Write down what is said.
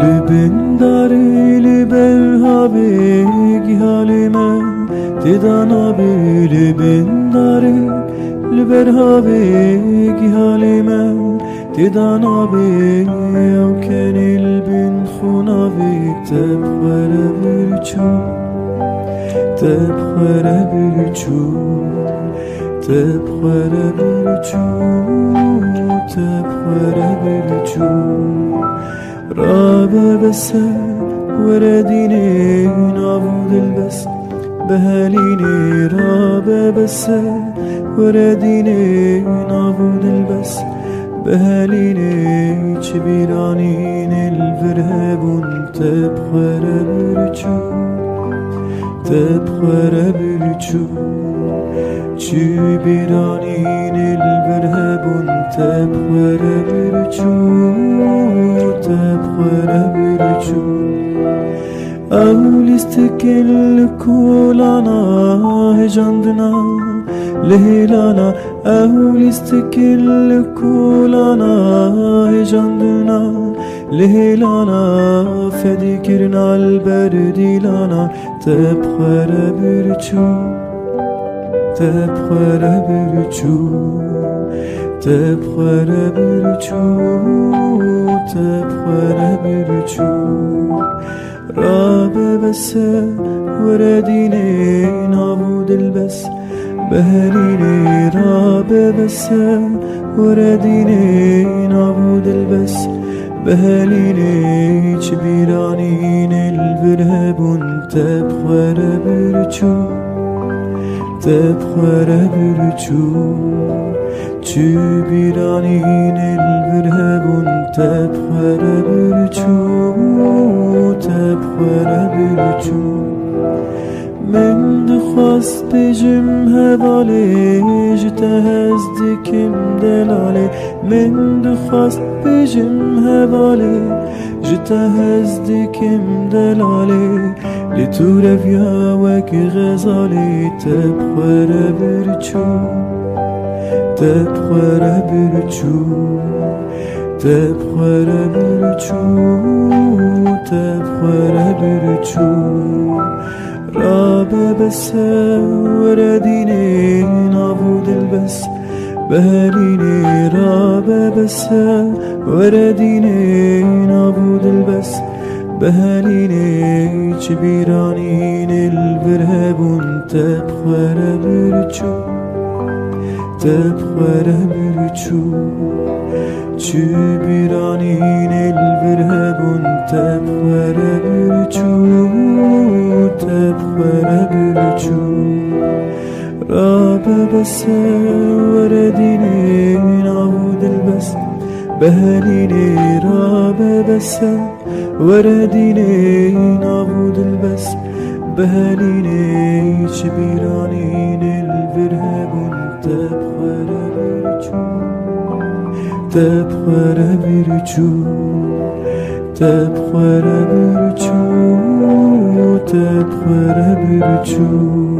لبن داری لبر هاوی حالما تدانا بی لبن داری لبر هاوی حالما تدانا بی او کنی لبن خوناوی تبخر برچو تبخر برچو تبخر برچو تبخر برچو رابع بس ورديني نعبد البس بهاليني رابع بس ورديني نعبد البس بهاليني چبيرانين الفرهبون تبخر برچو تبخر برچو چبيرانين الفرهبون تبخر برچو تبخر برچو أوليستكل كولانا هجندنا لهلانا أوليستكل كولانا هجندنا لهلانا فديكرنا البرديلانا تبخر برچو تبخر برچو تبخر برچو تبخر برچو رابع بس ورديني نعبد البس بهاليني رابع بس ورديني نعبد البس بهاليني چبيرانين البرهبون تبخر برچو تبخر برچو چبيرانين البرهبون تبخر برچو تبخر برچو من دخواست بجم هواله جتهزدي كم دلاله من دخواست بجم هواله جتهزدي كم دلاله لتو رفيا وك غزالي تبخر برچو تبخر برچو تبخر برچو تبخر برچو رابع بس ورديني نعبد البس بهاليني رابع بس ورديني نعبد البس بهاليني چبيرانين البرهبون تبخر برچو تبخر برچو چبيرانين البرهبون تبخر برچو تبخر برچو رابع بس ورديني نعبد البس بهاليني رابع بس ورديني نعبد البس بهاليني چبيرانين البرهبون تبخر برچو تبخر برچو تبخر برچو تبخر برچو